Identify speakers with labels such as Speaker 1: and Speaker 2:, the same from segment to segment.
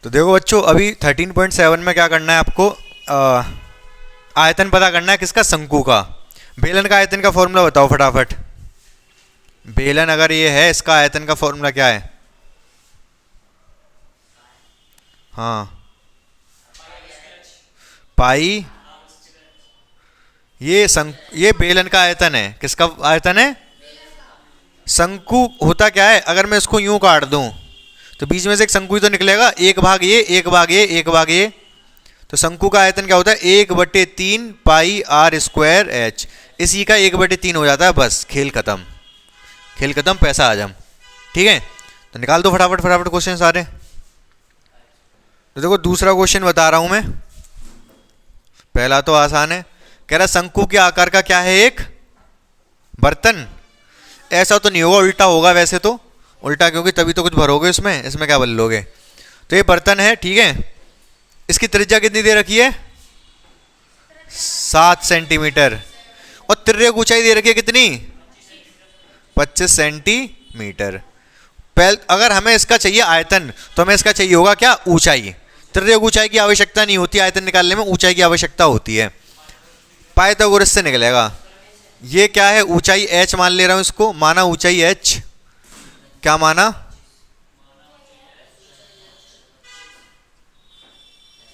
Speaker 1: तो देखो बच्चों, अभी 13.7 में क्या करना है आपको, आयतन पता करना है किसका, शंकु का। बेलन का आयतन का फॉर्मूला बताओ फटाफट। बेलन अगर ये है, इसका आयतन का फॉर्मूला क्या है? हाँ, पाई। ये बेलन का आयतन है। किसका आयतन है? शंकु होता क्या है, अगर मैं इसको यूं काट दूं तो बीच में से एक शंकु ही तो निकलेगा, एक भाग ये, एक भाग ये, एक भाग ये। तो शंकु का आयतन क्या होता है? 1/3 पाई आर स्क्वायर एच। इसी का 1/3 हो जाता है। बस खेल खत्म, खेल खत्म, पैसा हजम। ठीक है, तो निकाल दो फटाफट फटाफट क्वेश्चन सारे। तो देखो दूसरा क्वेश्चन बता रहा हूं मैं। पहला तो आसान है, कह रहा शंकु के आकार का क्या है? एक बर्तन। ऐसा तो नहीं होगा, उल्टा होगा वैसे तो, उल्टा क्योंकि तभी तो कुछ भरोगे इसमें, इसमें क्या भर लोगे। तो ये बर्तन है, ठीक है। इसकी त्रिज्या कितनी दे रखी है? 7 सेंटीमीटर। और तिर्यक ऊंचाई दे रखी है कितनी? 25 सेंटीमीटर। अगर हमें इसका चाहिए आयतन, तो हमें इसका चाहिए होगा क्या? ऊंचाई। तिर्यक ऊंचाई की आवश्यकता नहीं होती आयतन निकालने में, ऊंचाई की आवश्यकता होती है। पाइथागोरस से निकलेगा। ये क्या है? ऊंचाई h मान ले रहा हूं इसको, माना ऊंचाई h। क्या माना?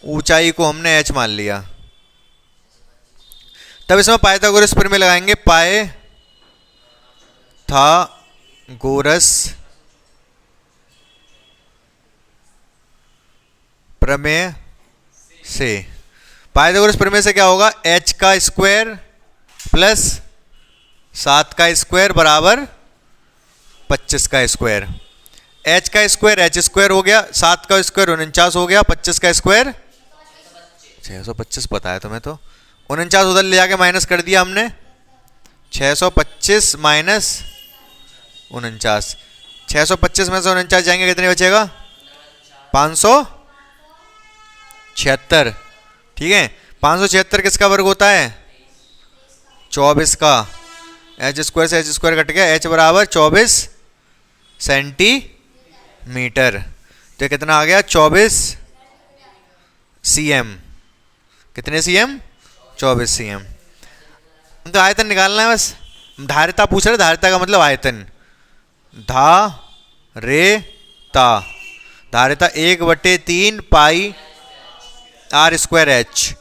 Speaker 1: ऊंचाई को हमने h मान लिया। तब इसमें पाइथागोरस प्रमेय लगाएंगे। पाइथागोरस प्रमेय से, पाइथागोरस प्रमेय से क्या होगा? h का स्क्वायर प्लस 7 का स्क्वायर बराबर 25 का स्क्वायर। h का स्क्वायर h स्क्वायर हो गया, 7 का स्क्वायर 49 हो गया, 25 का स्क्वायर 625 पता है तुम्हें तो। 49 उधर ले जाके माइनस कर दिया हमने, 625 माइनस 49। 625 में से 49 जाएंगे, कितने बचेगा? 576। ठीक है, 576 किसका वर्ग होता है? 24 का। एच स्क्वायर से एच स्क्वायर कट गया, h बराबर 24 सेंटीमीटर। तो कितना आ गया? 24 cm। कितने cm? 24 cm। तो आयतन निकालना है बस। धारिता पूछ रहे, धारिता का मतलब आयतन। धारिता 1/3 पाई आर स्क्वायर एच।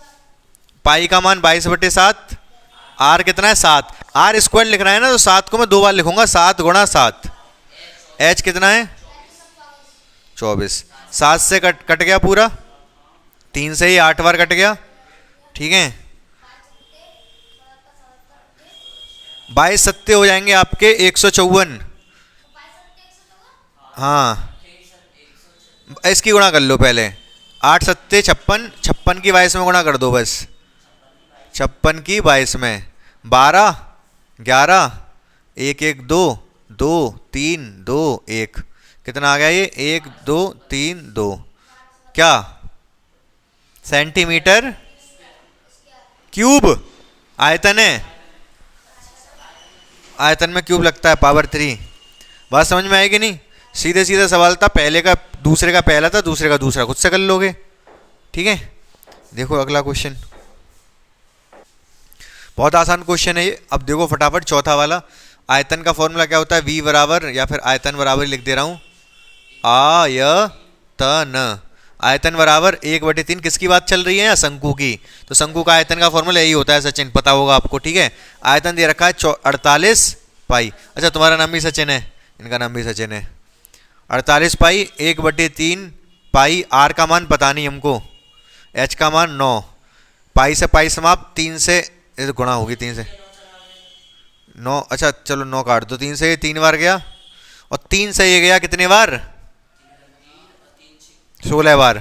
Speaker 1: पाई का मान 22/7, आर कितना है? 7। आर स्क्वायर लिख रहा है ना, तो 7 को मैं 2 बार लिखूंगा, 7 गुणा 7। एच कितना है? 24। 7 से कट गया पूरा, 3 से ही 8 बार कट गया। ठीक है, 22 सत्ते हो जाएंगे आपके 154। हाँ, इसकी गुणा कर लो पहले। 8 सत्ते 56, 56 की 22 में गुणा कर दो बस। 56 की 22 में 12, 11, 1 1 2 2 3 2 1। कितना आ गया ये? 1 2 3 2। क्या? Centimetre cube. आयतन है, आयतन में क्यूब लगता है, पावर 3। बात समझ में आएगी नहीं? सीधे सीधे सवाल था, पहले का दूसरे का पहला था, दूसरे का दूसरा, खुद से कर लोगे। ठीक है, देखो अगला क्वेश्चन, बहुत आसान क्वेश्चन है ये। अब देखो फटाफट चौथा वाला। आयतन का फॉर्मूला क्या होता है? v बराबर, या फिर आयतन बराबर लिख दे रहा हूं, आयतन। आयतन बराबर 1/3। किसकी बात चल रही है? या शंकु की। तो शंकु का आयतन का फॉर्मूला यही होता है सचिन, पता होगा आपको। ठीक है, आयतन दे रखा है 48 पाई। अच्छा, तुम्हारा नाम भी सचिन है, इनका नाम भी सचिन है। 48 पाई 1/3 पाई। आर का मान पता नहीं हमको, एच का मान 9। पाई से पाई समाप्त, 3 से गुणा होगी, 3 से 9। अच्छा चलो 9 काट दो, 3 से 3 बार गया, और 3 से ये गया कितने बार? 16 बार।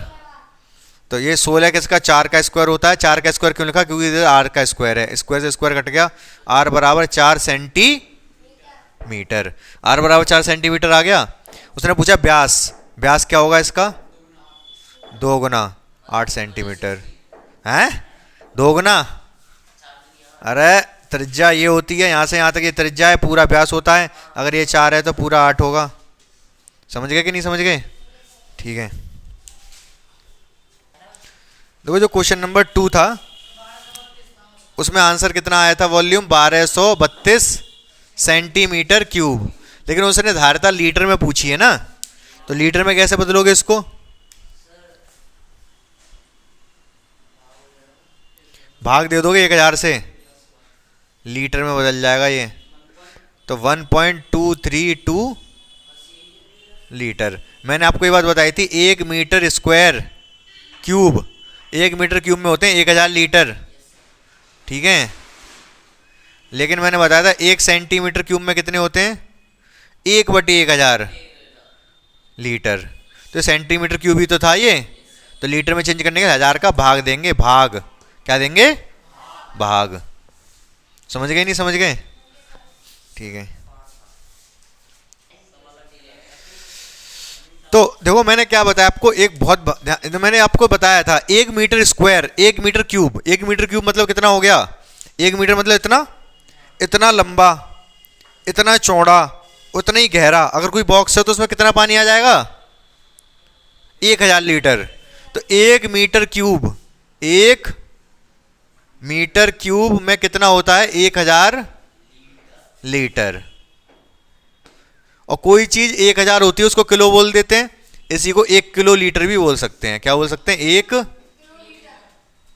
Speaker 1: तो ये 16 किसका? 4 का स्क्वायर होता है। 4 का स्क्वायर क्यों लिखा? क्योंकि इधर आर का स्क्वायर है, स्क्वायर से स्क्वायर कट गया। आर बराबर 4 सेंटीमीटर। आर बराबर 4 सेंटीमीटर आ गया। उसने पूछा व्यास, व्यास क्या होगा इसका? 2 गुना 8 सेंटीमीटर है, 2 गुना। अरे त्रिज्या ये होती है, यहाँ से यहाँ तक ये त्रिज्या है, पूरा व्यास होता है। अगर ये 4 है तो पूरा 8 होगा। समझ गए कि नहीं समझ गए? ठीक है, देखो जो क्वेश्चन नंबर 2 था उसमें आंसर कितना आया था, वॉल्यूम 1232 सेंटीमीटर क्यूब, लेकिन उसने धारिता लीटर में पूछी है ना, तो लीटर में कैसे बदलोगे इसको, भाग दे दोगे 1000 से, लीटर में बदल जाएगा ये, तो 1.232 लीटर। मैंने आपको ये बात बताई थी, 1 meter square cube, 1 meter cube में होते हैं 1000 लीटर, ठीक है। लेकिन मैंने बताया था 1 सेंटीमीटर क्यूब में कितने होते हैं, 1/1000 लीटर, तो सेंटीमीटर क्यूब ही तो था ये, तो लीटर में चेंज करने के 1000 का भाग देंगे, भाग क्या देंगे, भाग। समझ गए नहीं समझ गए, ठीक है। तो देखो मैंने क्या बताया आपको, एक बहुत मैंने आपको बताया था 1 meter square, 1 meter cube, 1 meter cube मतलब कितना हो गया, 1 मीटर मतलब इतना, इतना लंबा, इतना चौड़ा, उतना ही गहरा। अगर कोई बॉक्स है तो उसमें कितना पानी आ जाएगा, 1000 लीटर। तो 1 मीटर क्यूब, 1 मीटर क्यूब में कितना होता है, 1000 लीटर। और कोई चीज 1000 होती है उसको किलो बोल देते हैं, इसी को 1 किलो लीटर भी बोल सकते हैं। क्या बोल सकते हैं, 1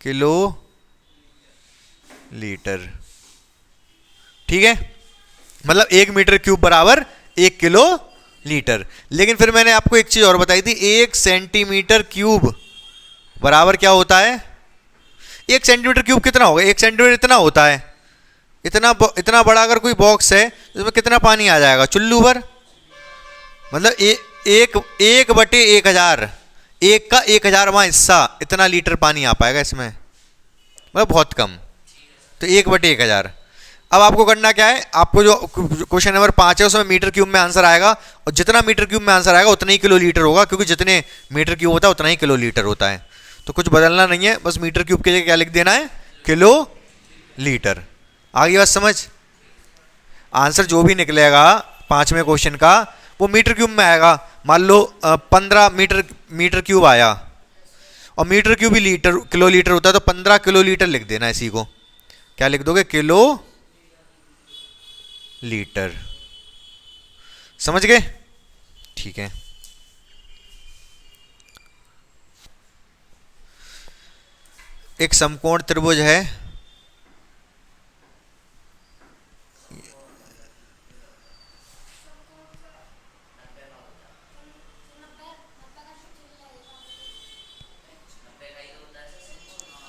Speaker 1: किलो लीटर, ठीक है। मतलब 1 मीटर क्यूब बराबर 1 किलो लीटर। लेकिन फिर मैंने आपको एक चीज और बताई थी, 1 सेंटीमीटर क्यूब बराबर क्या होता है, 1 सेंटीमीटर क्यूब कितना होगा, 1 सेंटीमीटर इतना होता है, इतना बड़ा अगर कोई बॉक्स है उसमें कितना पानी आ जाएगा, चुल्लू भर। मतलब 1/1000, 1 का 1000वां हिस्सा, इतना लीटर पानी आ पाएगा इसमें, मतलब बहुत कम। तो 1/1000। अब आपको करना क्या है, आपको जो क्वेश्चन नंबर 5 है उसमें मीटर क्यूब में आंसर आएगा, और जितना मीटर क्यूब में आंसर आएगा उतना ही किलो लीटर होगा, क्योंकि जितने मीटर क्यूब होता है उतना ही किलो लीटर होता है। तो कुछ बदलना नहीं है, बस मीटर क्यूब के लिए क्या लिख देना है, किलो मीटर। आगे बात समझ। आंसर जो भी निकलेगा 5वें क्वेश्चन का वो मीटर क्यूब में आएगा। मान लो 15 मीटर क्यूब आया और मीटर क्यूब ही लीटर किलो लीटर होता है, तो 15 किलो लीटर लिख देना। इसी को क्या लिख दोगे, किलो लीटर। समझ गए? ठीक है। एक समकोण त्रिभुज है,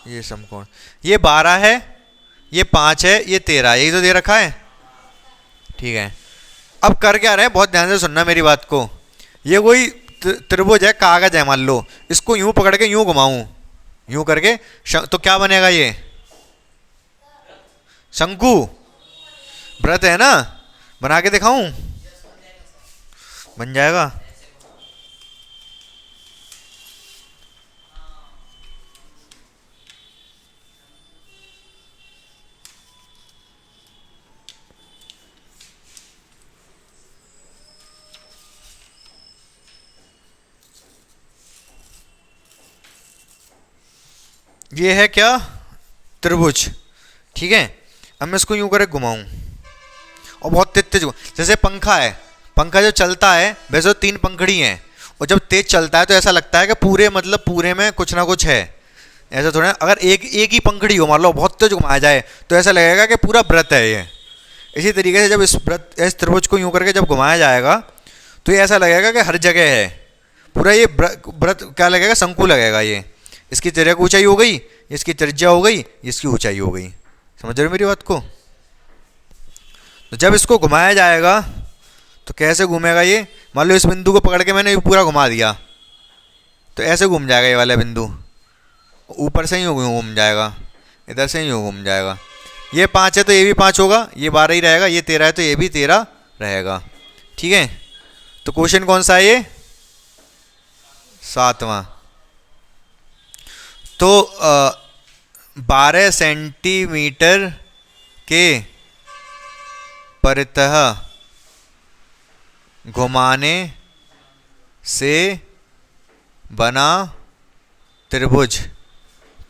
Speaker 1: ये समकोण, ये 12 है, ये 5 है, ये 13, यही तो दे रखा है। ठीक है, अब कर क्या रहे हैं, बहुत ध्यान से सुनना मेरी बात को। ये कोई त्रिभुज है, कागज है, मान लो इसको यूं पकड़ के यूं घुमाऊं, यूं करके, तो क्या बनेगा, ये शंकु, व्रत है ना, बना के दिखाऊं, बन जाएगा। ये है क्या, त्रिभुज। ठीक है, अब मैं इसको यूं करके घुमाऊं और बहुत तेज तेज, जैसे पंखा है, पंखा जब चलता है वैसे तो 3 पंखड़ी हैं, और जब तेज चलता है तो ऐसा लगता है कि पूरे, मतलब पूरे में कुछ ना कुछ है। ऐसा थोड़ा, अगर एक ही पंखड़ी हो, मान लो बहुत तेज घुमाया जाए तो ऐसा लगेगा कि पूरा व्रत है ये। इसी तरीके से जब इस त्रिभुज को यूं करके जब घुमाया जाएगा तो ये ऐसा लगेगा कि हर जगह है पूरा, ये व्रत क्या लगेगा, शंकु लगेगा। ये इसकी त्रिज्या ऊंचाई हो गई, इसकी त्रिज्या हो गई, इसकी ऊंचाई हो गई। समझ रहे हो मेरी बात को? तो जब इसको घुमाया जाएगा तो कैसे घूमेगा ये, मान लो इस बिंदु को पकड़ के मैंने पूरा घुमा दिया तो ऐसे घूम जाएगा ये वाला बिंदु, ऊपर से ही घूम जाएगा, इधर से ही घूम जाएगा। ये 5 है तो ये भी 5 होगा, ये 12 ही रहेगा, ये 13 है तो ये भी 13 रहेगा। ठीक है, तो क्वेश्चन कौन सा है ये, 7वां। तो 12 सेंटीमीटर के परितः घुमाने से बना त्रिभुज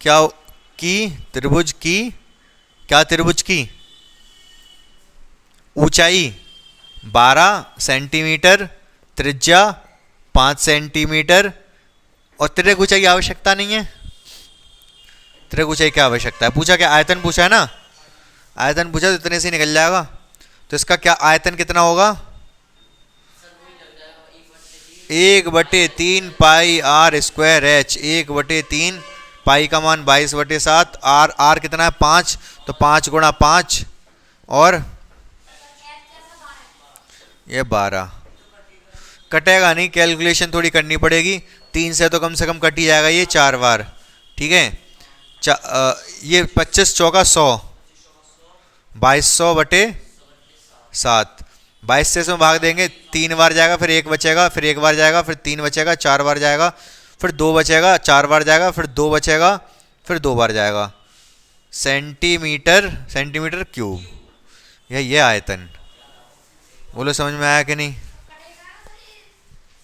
Speaker 1: क्या की त्रिभुज की क्या त्रिभुज की ऊंचाई 12 सेंटीमीटर, त्रिज्या 5 सेंटीमीटर और त्रिज्या ऊंचाई की आवश्यकता नहीं है। त्रिज्या ऊंचाई क्या आवश्यकता है? पूछा क्या? आयतन पूछा है ना। आयतन पूछा तो इतने से निकल जाएगा। तो इसका क्या आयतन कितना होगा? 1/3 पाई आर स्क्वायर एच। 1/3 पाई का मान 22/7। आर कितना है? 5। तो 5 गुणा 5 और ये 12। कटेगा नहीं, कैलकुलेशन थोड़ी करनी पड़ेगी। 3 से कम कट ही जाएगा ये 4 बार। ठीक है। ये 25 चौका 100, 2200/7। 22 से इसमें भाग देंगे, 3 बार जाएगा, फिर 1 बचेगा, फिर 1 बार जाएगा, फिर 3 बचेगा, 4 बार जाएगा, फिर 2 बचेगा, 4 बार जाएगा, फिर 2 बचेगा, फिर 2 बार जाएगा। Centimetre cube. ये आयतन। बोलो समझ में आया कि नहीं?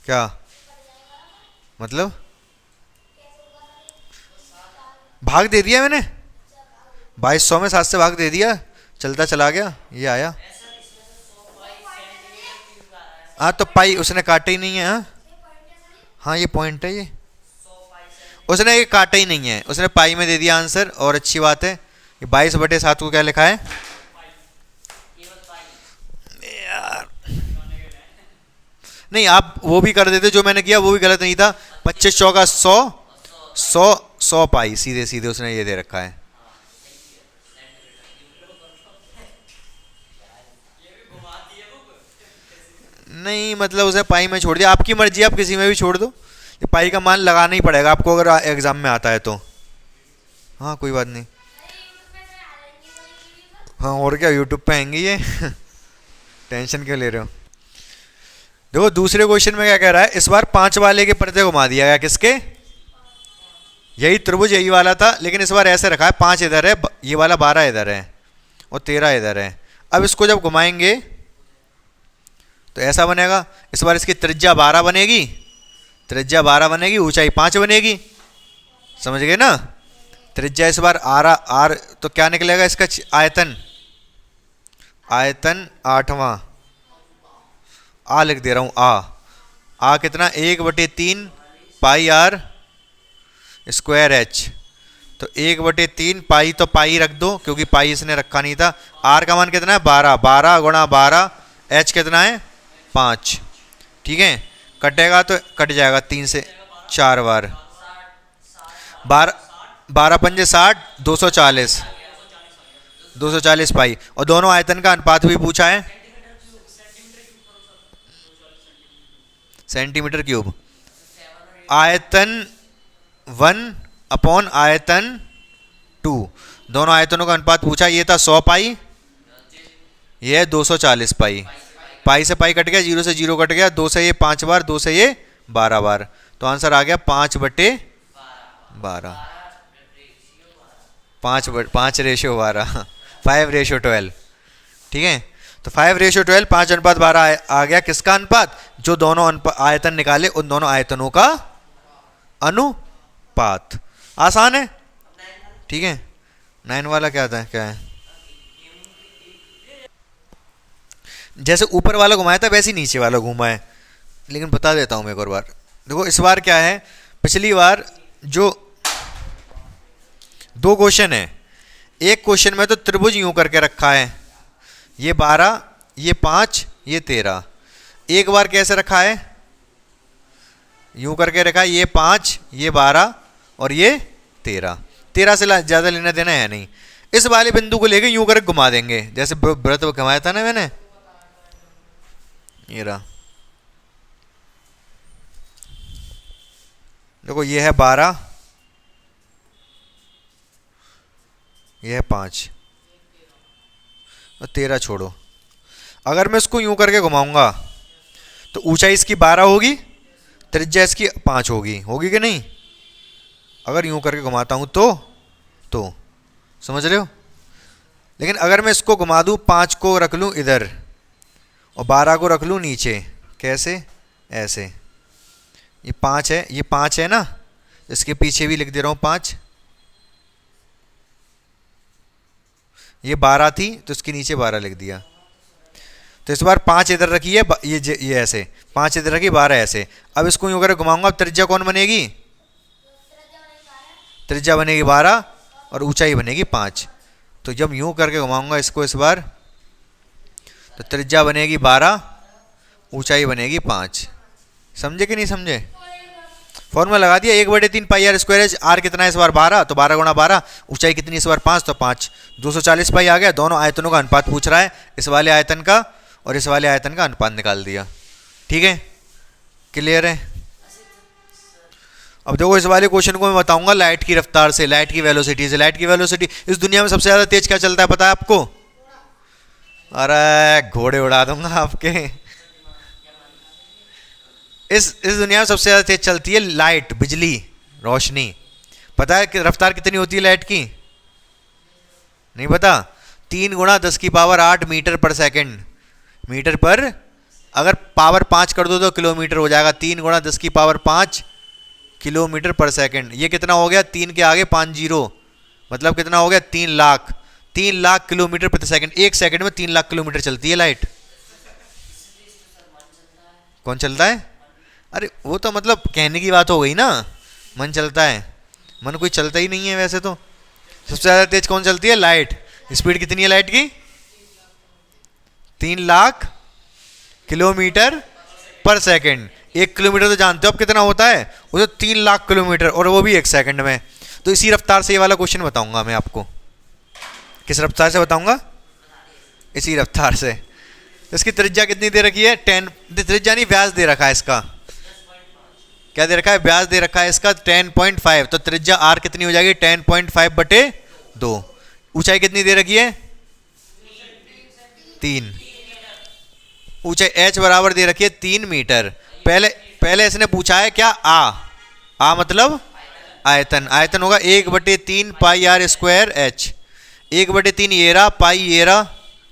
Speaker 1: क्या मतलब? भाग दे दिया मैंने, 2200 में 7 से भाग दे दिया, चलता चला गया, ये आया। हाँ तो पाई उसने काटा ही नहीं है। हाँ हाँ ये पॉइंट है, ये उसने ये काटा ही नहीं है, उसने पाई में दे दिया आंसर। और अच्छी बात है। ये 22/7 को क्या लिखा है यार? नहीं, आप वो भी कर देते, जो मैंने किया वो भी गलत नहीं था। 25 चौका 100, 100 पाई, सीधे सीधे उसने ये दे रखा है। नहीं मतलब उसे पाई में छोड़ दिया। आपकी मर्जी, आप किसी में भी छोड़ दो, ये पाई का मान लगाना ही पड़ेगा आपको अगर एग्जाम में आता है तो। हाँ कोई बात नहीं। हाँ और क्या, यूट्यूब पे आएंगे ये। टेंशन क्यों ले रहे हो? देखो दूसरे क्वेश्चन में क्या कह रहा है, इस बार 5 वाले के परते घुमा दिया गया। किसके? यही त्रिभुज यही वाला था, लेकिन इस बार ऐसे रखा है 5 इधर है, ये वाला 12 इधर है और 13 इधर है। अब इसको जब घुमाएंगे तो ऐसा बनेगा। इस बार इसकी त्रिज्या 12 बनेगी, त्रिज्या 12 बनेगी, ऊंचाई 5 बनेगी। समझ गए ना? त्रिज्या इस बार आर तो क्या निकलेगा इसका आयतन? आयतन 8वां। आ लिख दे रहा हूं, आ कितना? 1/3 पाई आर स्क्वायर एच। तो 1/3 पाई, तो पाई रख दो क्योंकि पाई इसने रखा नहीं था। आर का मान कितना है? 12। 12 गुणा 12, एच कितना है? 5। ठीक है। कटेगा तो कट जाएगा 3 से 4 बार। 12 पंजे 60, 240, 240 पाई। और दोनों आयतन का अनुपात भी पूछा है, सेंटीमीटर क्यूब। आयतन 1 आयतन 2, दोनों आयतनों का अनुपात पूछा। ये था 100 पाई, ये है 240 पाई। पाई से पाई कट गया, 0 से 0 कट गया, 2 से ये 5 बार, 2 से ये 12 बार। तो आंसर आ गया 5/12। 5/12, 5:12। ठीक है। तो 5:12, 5:12 आ गया। किसका अनुपात? जो दोनों आयतन निकाले उन दोनों आयतनों का अनुपात। आसान है। ठीक है। 9 वाला क्या था? क्या है? जैसे ऊपर वाला घुमाया था वैसे ही नीचे वाला घुमा है, लेकिन बता देता हूं मैं एक और बार। देखो इस बार क्या है, पिछली बार जो 2 क्वेश्चन है, एक क्वेश्चन में तो त्रिभुज यूं करके रखा है, ये 12, ये 5, ये 13। एक बार कैसे रखा है? यूं करके रखा है, ये 5, ये 12 और ये 13। 13 से ज़्यादा लेना देना है नहीं। इस वाले बिंदु को लेके यूं करके घुमा देंगे, जैसे व्रत घुमाया था ना मैंने। ये रहा, देखो ये है 12, ये है 5 और 13 छोड़ो। अगर मैं इसको यूं करके घुमाऊंगा तो ऊंचाई इसकी 12 होगी, त्रिज्या इसकी 5 होगी कि नहीं? अगर यूं करके घुमाता हूं तो समझ रहे हो? लेकिन अगर मैं इसको घुमा दूं, 5 को रख लूं इधर और 12 को रख लूं नीचे, कैसे? ऐसे। ये 5 है, ये 5 है ना, इसके पीछे भी लिख दे रहा हूं 5। ये 12 थी तो इसके नीचे 12 लिख दिया। तो इस बार 5 इधर रखी है, ये ऐसे 5 इधर रखी, 12 ऐसे। अब इसको यूँ अगर घुमाऊंगा, अब त्रिज्या कौन बनेगी? त्रिज्या बनेगी 12 और ऊंचाई बनेगी 5। तो जब यूँ करके घुमाऊंगा इसको इस बार, तो त्रिज्या बनेगी 12, ऊंचाई बनेगी 5। समझे कि नहीं समझे? फॉर्मूला लगा दिया, 1/3 पाई आर स्क्वायर एच। आर कितना है इस बार? 12, तो 12 गुणा 12। ऊंचाई कितनी इस बार? 5, तो 5 240 पाई आ गया। दोनों आयतनों का अनुपात पूछ रहा है, इस वाले आयतन का और इस वाले आयतन का अनुपात निकाल दिया। ठीक है, क्लियर है? अब देखो इस वाले क्वेश्चन को मैं बताऊंगा लाइट की रफ्तार से, लाइट की वेलोसिटी से। लाइट की वेलोसिटी, इस दुनिया में सबसे ज्यादा तेज क्या चलता है पता है आपको? अरे घोड़े उड़ा दूंगा आपके। इस दुनिया में सबसे ज्यादा तेज चलती है लाइट, बिजली, रोशनी। पता है कि रफ्तार कितनी होती है लाइट की? नहीं पता? 3 गुणा 10 की पावर 8 मीटर पर सेकंड। मीटर पर अगर पावर 5 कर दो तो किलोमीटर हो जाएगा। 3 गुणा 10 की पावर 5 किलोमीटर पर सेकंड। ये कितना हो गया? 3 के आगे 5 जीरो, मतलब कितना हो गया? 3 लाख। 3 लाख किलोमीटर प्रति सेकंड। 1 सेकंड में 3 लाख किलोमीटर चलती है लाइट। कौन चलता है? अरे वो तो मतलब कहने की बात हो गई ना, मन चलता है। मन कोई चलता ही नहीं है वैसे तो। सबसे ज़्यादा तेज कौन चलती है? लाइट। स्पीड कितनी है लाइट की? 3 लाख किलोमीटर पर सेकंड। 1 किलोमीटर तो जानते हो आप कितना होता है? वो तो 3 लाख किलोमीटर, और वो भी 1 सेकंड में। तो इसी रफ्तार से ये वाला क्वेश्चन बताऊंगा मैं आपको। किस रफ्तार से बताऊंगा? इसी रफ्तार से। तो इसकी त्रिज्या कितनी दे रखी है? 10। त्रिज्या नहीं, व्यास दे रखा है इसका। क्या दे रखा है? व्यास दे रखा है इसका 10.5। तो त्रिज्या आर कितनी हो जाएगी? 10.5/2। ऊंचाई कितनी दे रखी है? 3। ऊंचाई एच बराबर दे रखी है 3 मीटर। पहले इसने पूछा है क्या? आ मतलब आयतन। आयतन होगा 1/3 पाई आर स्क्वायर एच। 1/3 ये रहा, पाई ये रहा,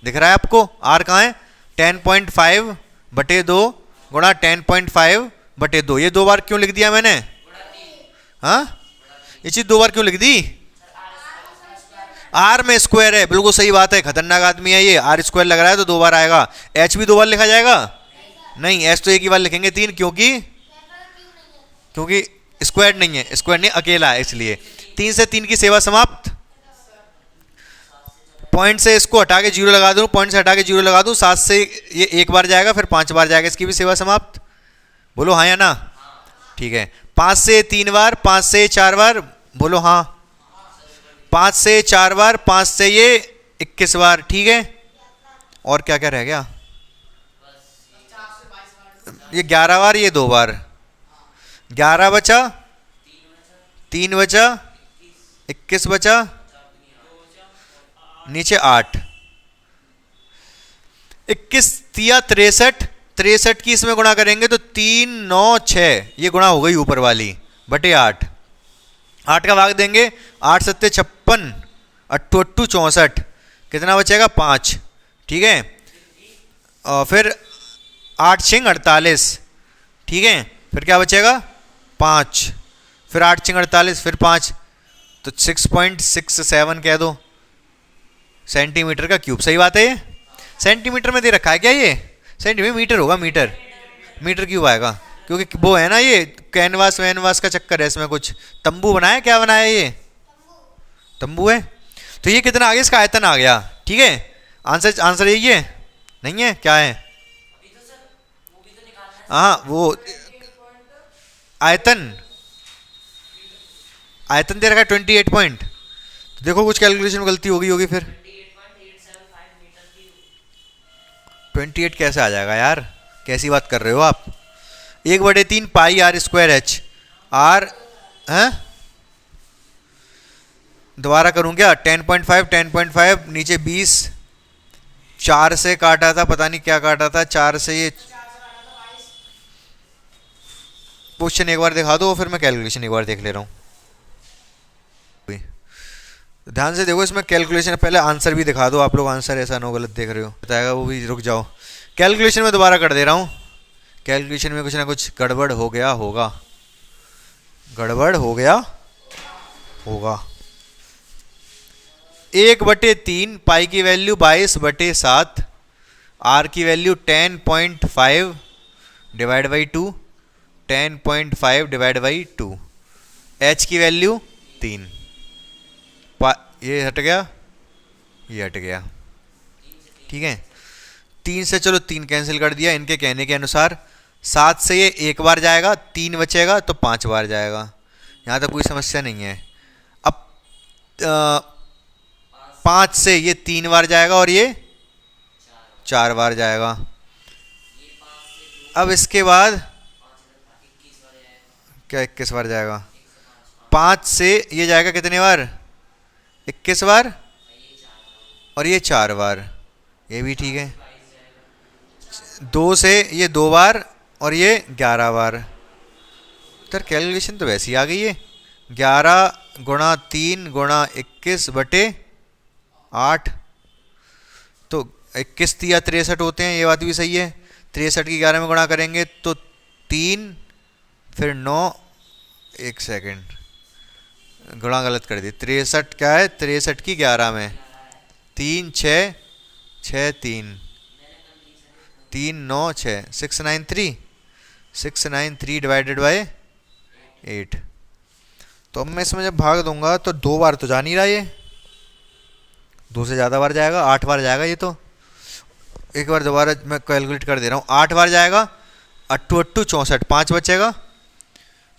Speaker 1: दिख रहा है आपको? आर कहाँ है? 10.5/2 गुणा 10.5/2। ये 2 बार क्यों लिख दिया मैंने? हाँ, ये चीज 2 बार क्यों लिख दी? आर में स्क्वायर है, बिल्कुल सही बात है। खतरनाक आदमी है ये। आर स्क्वायर लग रहा है तो 2 बार आएगा। एच भी 2 बार लिखा जाएगा? नहीं, एच तो एक ही बार लिखेंगे 3, क्योंकि स्क्वायर नहीं है। स्क्वायर नहीं, अकेला है, इसलिए 3 से 3 की सेवा समाप्त। पॉइंट से इसको हटा के 0 लगा दूं, पॉइंट से हटा के 0 लगा दूं। 7 से ये 1 बार जाएगा, फिर 5 बार जाएगा, इसकी भी सेवा समाप्त। बोलो हाँ या ना? ठीक है। 5 से 3 बार, 5 से 4 बार, बोलो हाँ। 5 से 4 बार, 5 से ये 21 बार। ठीक है, और क्या क्या रह गया? ये 11 बार, ये 2 बार। 11 बचा, 3 बचा, 21 बचा, नीचे 8। 21 तिया 63। 63 की इसमें गुणा करेंगे तो 3 9 6, ये गुणा हो गई ऊपर वाली, बटे 8। 8 का भाग देंगे, 8 सत्ते 56, 8 8 64, कितना बचेगा? 5। ठीक है, और फिर 8 6 48। ठीक है, फिर क्या बचेगा? 5। फिर 8 6 48, फिर 5, तो 6.67 कह दो सेंटीमीटर का क्यूब। सही बात है ये? सेंटीमीटर में दे रखा है क्या ये? सेंटीमीटर, मीटर होगा, मीटर। मीटर क्यूब आएगा, क्योंकि वो है ना ये कैनवास वैनवास का चक्कर है इसमें। कुछ तंबू बनाया, क्या बनाया ये? तंबू है। तो ये कितना आ गया? इसका आयतन आ गया। ठीक है, आंसर यही है? नहीं है, क्या है? हाँ, वो आयतन दे रखा है 28 पॉइंट। तो देखो कुछ कैलकुलेशन में गलती होगी फिर। 28 कैसे आ जाएगा यार? कैसी बात कर रहे हो आप? 1/3 पाई आर स्क्वायर एच। आर है, दोबारा करूं क्या? 10.5 नीचे 20। 4 से काटा था, पता नहीं क्या काटा था। 4 से ये क्वेश्चन एक बार दिखा दो, फिर मैं कैलकुलेशन एक बार देख ले रहा हूँ। ध्यान से देखो, इसमें कैलकुलेशन पहले आंसर भी दिखा दो आप लोग। आंसर ऐसा ना गलत देख रहे हो, बताएगा वो भी। रुक जाओ, कैलकुलेशन में दोबारा कर दे रहा हूँ। कैलकुलेशन में कुछ ना कुछ गड़बड़ हो गया होगा, गड़बड़ हो गया होगा। 1/3, पाई की वैल्यू 22/7, आर की value 10.5 divide by 2, 10.5 divide by 2, H की वैल्यू 3, ये हट गया, ये हट गया, ठीक है। 3 से चलो 3 कैंसिल कर दिया इनके कहने के अनुसार। 7 से ये एक बार जाएगा, 3 बचेगा तो 5 बार जाएगा, यहाँ तक कोई समस्या नहीं है। अब 5 से ये 3 बार जाएगा और ये 4 बार जाएगा। अब इसके बाद क्या 21 बार जाएगा? 5 से ये जाएगा कितने बार? 21 बार, और ये 4 बार, ये भी ठीक है। 2 से ये 2 बार और ये 11 बार। सर कैलकुलेशन तो वैसी आ गई है, 11 गुणा 3 गुणा 21/8, तो 21 या 63 होते हैं, ये बात भी सही है। 63 की 11 में गुणा करेंगे तो 3 फिर 9, 1 सेकेंड गुणा गलत कर दी। 63 क्या है? 63 की 11 में 3 6 6 3 3 9 6 693 डिवाइडेड बाय 8। तो अब मैं इसमें जब भाग दूंगा तो 2 बार तो जा नहीं रहा, ये 2 से ज़्यादा बार जाएगा, 8 बार जाएगा ये तो। एक बार दोबारा मैं कैलकुलेट कर दे रहा हूँ, 8 बार जाएगा, 8 8 64, 5 बचेगा,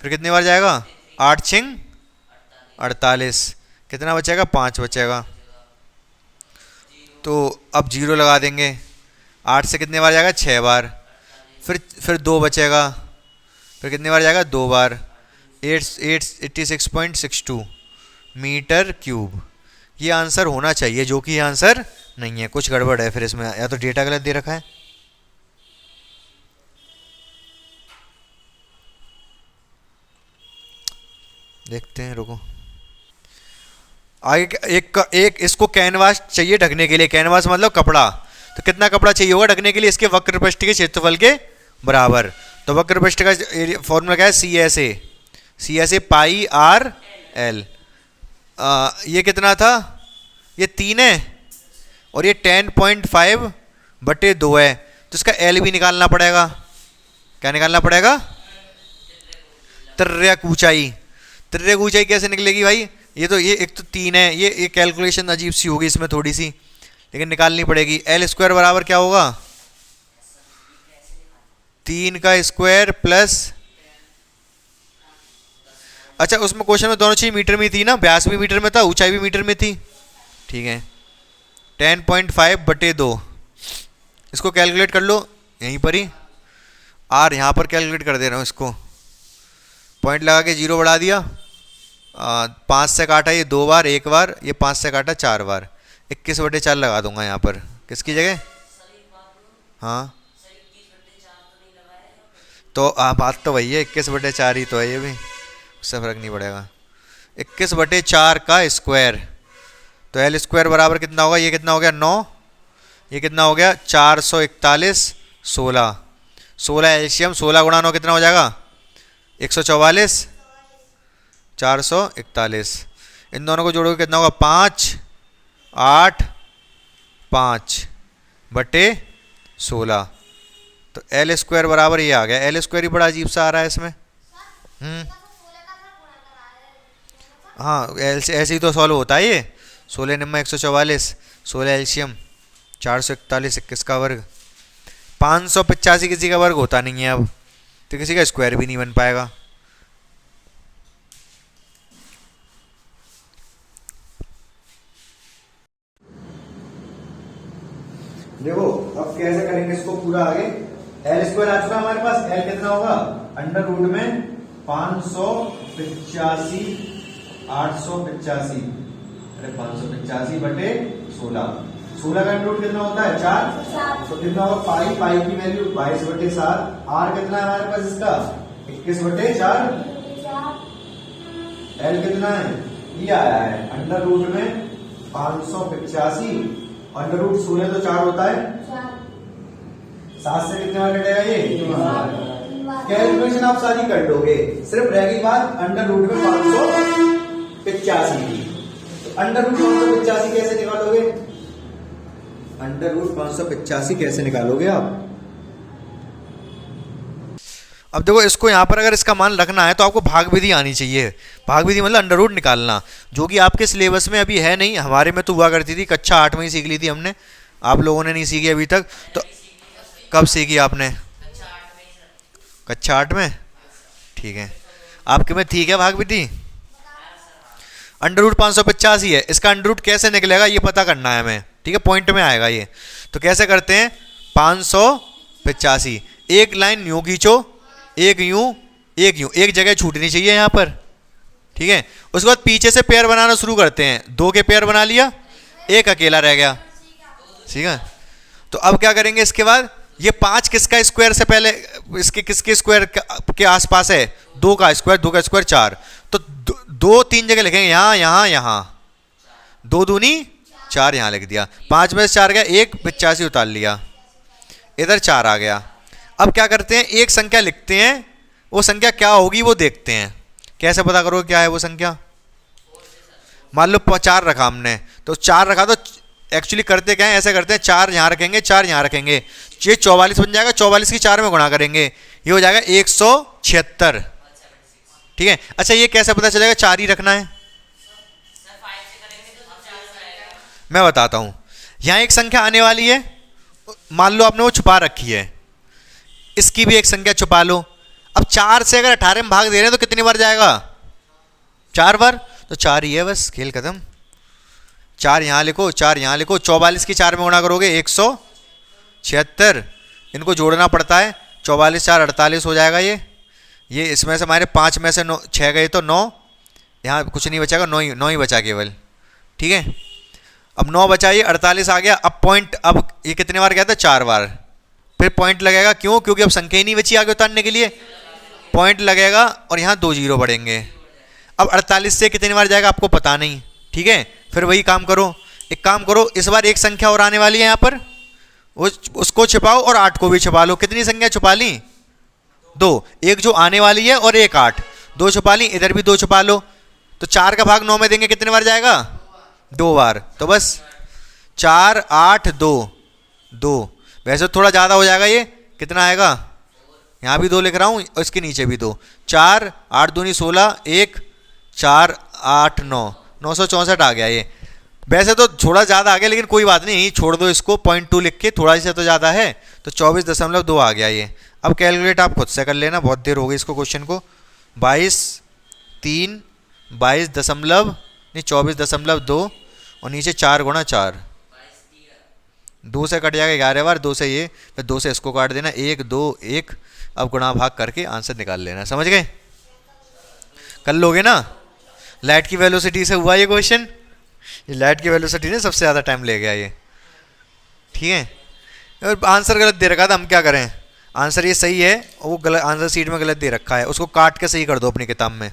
Speaker 1: फिर कितनी बार जाएगा? 8 6 48, कितना बचेगा? 5 बचेगा। तो अब 0 लगा देंगे। 8 से कितने बार जाएगा? 6 बार, फिर 2 बचेगा, फिर कितनी बार जाएगा? 2 बार। 86.62 मीटर क्यूब ये आंसर होना चाहिए, जो कि ये आंसर नहीं है, कुछ गड़बड़ है फिर इसमें, या तो डेटा गलत दे रखा है। देखते हैं, रुको। आगे एक इसको कैनवास चाहिए ढकने के लिए, कैनवास मतलब कपड़ा, तो कितना कपड़ा चाहिए होगा ढकने के लिए? इसके वक्रपृष्ठ के क्षेत्रफल के बराबर। तो वक्रपृष्ठ का फॉर्मूला क्या है? C S A pi r l. ये कितना था? ये 3 है और ये 10.5/2 है, तो इसका एल भी निकालना पड़ेगा। क्या निकालना पड़ेगा? तिर्यक ऊंचाई। तिर्यक ऊंचाई कैसे निकलेगी भाई? ये एक तो 3 है, ये कैलकुलेशन अजीब सी होगी इसमें थोड़ी सी, लेकिन निकालनी पड़ेगी। एल स्क्वायर बराबर क्या होगा? 3 का स्क्वायर प्लस, अच्छा उसमें क्वेश्चन में दोनों चीज मीटर में थी ना, व्यास भी मीटर में था, ऊंचाई भी मीटर में थी, ठीक है। 10.5/2 इसको कैलकुलेट कर लो यहीं पर ही, आर यहाँ पर कैलकुलेट कर दे रहा हूँ। इसको पॉइंट लगा के 0 बढ़ा दिया, 5 से काटा ये 2 बार, 1 बार, ये 5 से काटा 4 बार, 21/4 लगा दूंगा यहाँ पर। किसकी जगह? हाँ तो बात तो वही है, 21/4 ही तो है, ये भी उससे फर्क नहीं पड़ेगा। 21/4 का स्क्वायर, तो एल स्क्वायर बराबर कितना होगा? ये कितना हो गया? 9, ये कितना हो गया? 441, 16 एलसीएम, 16 गुणा 9 कितना हो जाएगा? 144, 441, इन दोनों को जोड़ोगे कितना होगा? 5 8 5/16, तो एल स्क्वायर बराबर ये आ गया। एल स्क्वायर ही बड़ा अजीब सा आ रहा है इसमें। हाँ ऐसे ही तो सॉल्व होता है ये। 16 निम्मा 144, 16 एलसीएम 441, 21 का वर्ग, 585 किसी का वर्ग होता नहीं है अब, तो किसी का स्क्वायर भी नहीं बन पाएगा। देखो अब कैसे करेंगे इसको पूरा आगे। एल स्क्वायर आ चुका हमारे पास, एल कितना होगा? अंडर रूट में 585 885, अरे 585/16, 16 का रूट कितना होता है? 4, तो कितना होगा? पाई की वैल्यू 22/7, आर कितना है हमारे पास इसका? 21/4, एल कितना है? ये आया है अंडर रूट में 585, अंडर रूट 16 तो 4 होता है, 7 से कितने बार कटेगा ये? कैलकुलेशन आप सारी कर लोगे, सिर्फ रहेगी बात अंडर रूट में 585 की। तो अंडर रूट 585 कैसे निकालोगे? अंडर रूट 585 कैसे निकालोगे आप? अब देखो इसको यहाँ पर अगर इसका मान रखना है तो आपको भाग विधि आनी चाहिए। भाग विधि मतलब अंडर रूट निकालना, जो कि आपके सिलेबस में अभी है नहीं, हमारे में तो हुआ करती थी, कक्षा 8 में ही सीख ली थी हमने, आप लोगों ने नहीं सीखी अभी तक। तो कब सीखी आपने? कक्षा 8 में। ठीक है, आपके में ठीक है भाग विधि। अंडर रूट 585 है, इसका अंडर रूट कैसे निकलेगा ये पता करना है हमें, ठीक है, पॉइंट में आएगा ये। तो कैसे करते हैं? 585, एक लाइन यूं खींचो, एक यूं, एक जगह छूटनी चाहिए यहाँ पर, ठीक है। उसके बाद पीछे से पेयर बनाना शुरू करते हैं, 2 के पेयर बना लिया, एक अकेला रह गया, ठीक है। तो अब क्या करेंगे इसके बाद? ये 5 किसका स्क्वायर से पहले, इसके किसके स्क्वायर के आसपास है? 2 का स्क्वायर, 2 का स्क्वायर 4, तो 2 3 जगह लिखेंगे, यहाँ यहाँ यहाँ, 2 दूनी 4 यहाँ लिख दिया, 5 में से 4 गया, 1 85 उतार लिया, इधर 4 आ गया। अब क्या करते हैं? एक संख्या लिखते हैं, वो संख्या क्या होगी वो देखते हैं। कैसे पता करोगे क्या है वो संख्या? मान लो 4 रखा हमने, तो 4 रखा तो एक्चुअली करते क्या है, ऐसे करते हैं, 4 यहाँ रखेंगे, 4 यहाँ रखेंगे, ये 44 बन जाएगा, 44 की 4 में गुणा करेंगे, ये हो जाएगा 176, ठीक है। अच्छा ये कैसे पता चलेगा 4 ही रखना है? मैं बताता हूँ। यहाँ एक संख्या आने वाली है, मान लो आपने वो छुपा रखी है, इसकी भी एक संख्या छुपा लो। अब 4 से अगर 18 में भाग दे रहे हैं तो कितनी बार जाएगा? 4 बार, तो 4 ही है, बस खेल खत्म। 4 यहाँ लिखो, 4 यहाँ लिखो, 44 की 4 में गुणा करोगे 176, इनको जोड़ना पड़ता है, 44 4 48 हो जाएगा ये इसमें से हमारे 5 में से 6 गए तो 9, यहाँ कुछ नहीं बचाएगा, 9 ही बचा केवल, ठीक है। अब 9 बचा, ये 48 आ गया। अब पॉइंट, अब ये कितने बार गया था? 4 बार, फिर पॉइंट लगेगा, क्यों? क्योंकि अब संख्या ही नहीं बची आगे उतारने के लिए, पॉइंट लगेगा और यहाँ 2 जीरो बढ़ेंगे। अब 48 से कितनी बार जाएगा आपको पता नहीं, ठीक है। फिर वही काम करो, एक काम करो, इस बार एक संख्या और आने वाली है यहाँ पर, उसको छिपाओ और 8 को भी छिपा लो। कितनी संख्या छुपा ली? 2, एक जो आने वाली है और एक 8, 2 छुपा ली, इधर भी 2 छुपा लो। तो 4 का भाग 9 में देंगे, कितने बार जाएगा? 2 बार, तो बस 4 8 2, वैसे थोड़ा ज़्यादा हो जाएगा, ये कितना आएगा? यहाँ भी 2 लिख रहा हूँ और इसके नीचे भी 2, 4 8 दूनी 16, 1 4 8 9, 964 आ गया ये। वैसे तो थोड़ा ज़्यादा आ गया, लेकिन कोई बात नहीं, छोड़ दो इसको, 0.2 लिख के, थोड़ा सा तो ज़्यादा है, तो 24.2 आ गया ये। अब कैलकुलेट आप खुद से कर लेना, बहुत देर हो गई इसको क्वेश्चन को। 24.2 और नीचे 4 गुणा 4, 2 से कट जाएगा 11 बार, 2 से ये, फिर 2 से इसको काट देना, 1 2 1, अब गुणा भाग करके आंसर निकाल लेना। समझ गए? कर लोगे ना? लाइट की वेलोसिटी से हुआ ये क्वेश्चन, ये लाइट की वेलोसिटी ने सबसे ज़्यादा टाइम ले गया ये, ठीक है। और आंसर गलत दे रखा था, हम क्या करें? आंसर ये सही है, वो गलत आंसर सीट में गलत दे रखा है, उसको काट के सही कर दो अपनी किताब में।